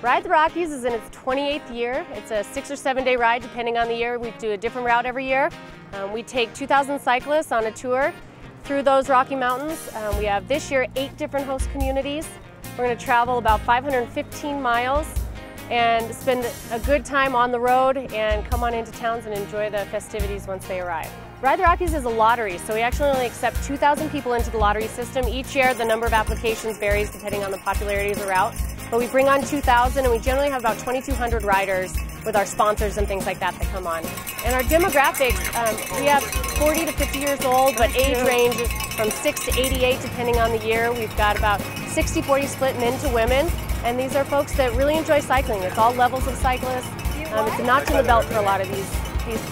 Ride the Rockies is in its 28th year. It's a 6 or 7 day ride depending on the year. We do a different route every year. We take 2,000 cyclists on a tour through those Rocky Mountains. We have this year 8 different host communities. We're going to travel about 515 miles and spend a good time on the road and come on into towns and enjoy the festivities once they arrive. Ride the Rockies is a lottery, so we actually only accept 2,000 people into the lottery system. Each year the number of applications varies depending on the popularity of the route. But we bring on 2,000 and we generally have about 2,200 riders with our sponsors and things like that that come on. And our demographics, we have 40 to 50 years old, but age ranges from 6 to 88 depending on the year. We've got about 60-40 split men to women. And these are folks that really enjoy cycling. It's all levels of cyclists. It's a notch in the belt for a lot of these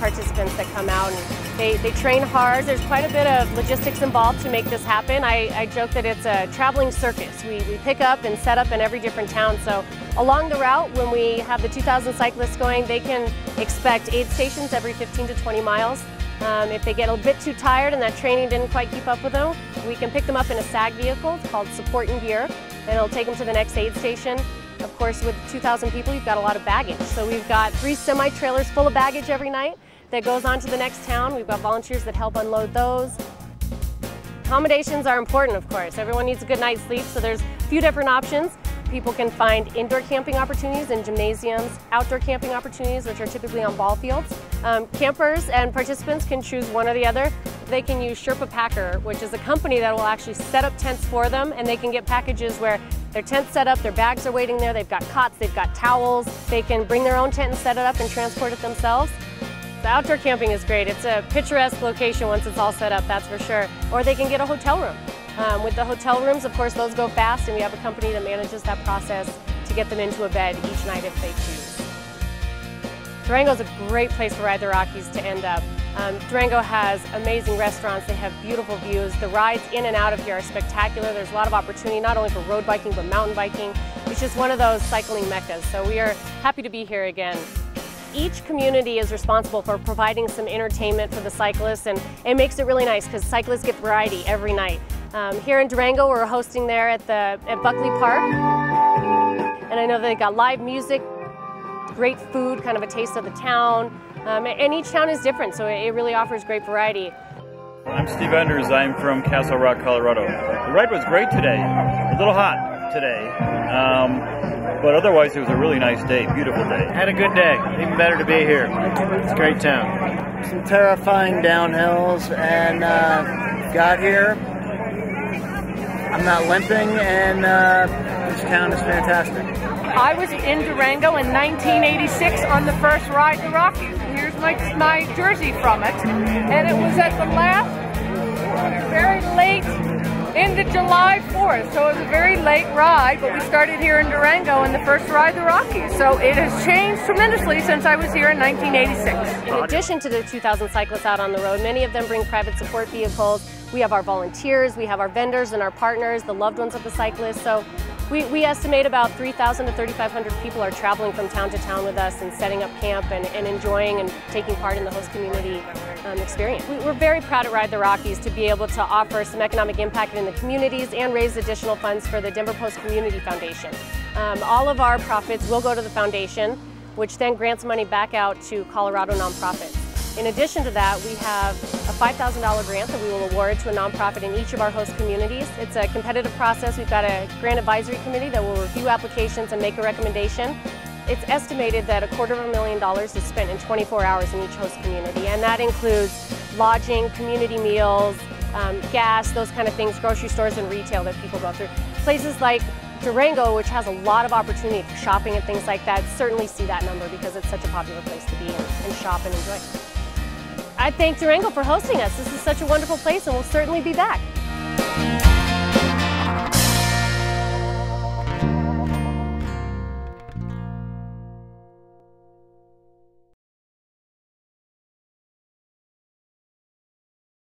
participants that come out. And they train hard. There's quite a bit of logistics involved to make this happen. I joke that it's a traveling circus. We pick up and set up in every different town. So along the route, when we have the 2,000 cyclists going, they can expect aid stations every 15 to 20 miles. If they get a bit too tired and that training didn't quite keep up with them, we can pick them up in a SAG vehicle. It's called Support and Gear, and it'll take them to the next aid station. Of course, with 2,000 people, you've got a lot of baggage. So we've got 3 semi-trailers full of baggage every night that goes on to the next town. We've got volunteers that help unload those. Accommodations are important, of course. Everyone needs a good night's sleep, so there's a few different options. People can find indoor camping opportunities in gymnasiums, outdoor camping opportunities, which are typically on ball fields. Campers and participants can choose one or the other. They can use Sherpa Packer, which is a company that will actually set up tents for them, and they can get packages where their tent's set up, their bags are waiting there, they've got cots, they've got towels. They can bring their own tent and set it up and transport it themselves. The outdoor camping is great. It's a picturesque location once it's all set up, that's for sure. Or they can get a hotel room. With the hotel rooms, of course, those go fast, and we have a company that manages that process to get them into a bed each night if they choose. Durango is a great place for Ride the Rockies to end up. Durango has amazing restaurants, they have beautiful views. The rides in and out of here are spectacular. There's a lot of opportunity, not only for road biking, but mountain biking. It's just one of those cycling meccas, so we are happy to be here again. Each community is responsible for providing some entertainment for the cyclists, and it makes it really nice because cyclists get variety every night. Here in Durango, we're hosting there at Buckley Park, and I know they got live music, great food, kind of a taste of the town, and each town is different, so it really offers great variety. I'm Steve Enders. I'm from Castle Rock, Colorado. The ride was great today. A little hot today, but otherwise it was a really nice day, beautiful day. Had a good day. Even better to be here. It's a great town. Some terrifying downhills, and got here. I'm not limping, and this town is fantastic. I was in Durango in 1986 on the first Ride the Rockies. Here's my jersey from it. And it was at the last, very late, into July 4th. So it was a very late ride, but we started here in Durango in the first Ride the Rockies. So it has changed tremendously since I was here in 1986. In addition to the 2,000 cyclists out on the road, many of them bring private support vehicles. We have our volunteers, we have our vendors and our partners, the loved ones of the cyclists. So we estimate about 3,000 to 3,500 people are traveling from town to town with us and setting up camp and enjoying and taking part in the host community experience. We're very proud at Ride the Rockies to be able to offer some economic impact in the communities and raise additional funds for the Denver Post Community Foundation. All of our profits will go to the foundation, which then grants money back out to Colorado nonprofits. In addition to that, we have a $5,000 grant that we will award to a nonprofit in each of our host communities. It's a competitive process. We've got a grant advisory committee that will review applications and make a recommendation. It's estimated that $250,000 is spent in 24 hours in each host community, and that includes lodging, community meals, gas, those kind of things, grocery stores and retail that people go through. Places like Durango, which has a lot of opportunity for shopping and things like that, certainly see that number because it's such a popular place to be and shop and enjoy. I thank Durango for hosting us. This is such a wonderful place, and we'll certainly be back.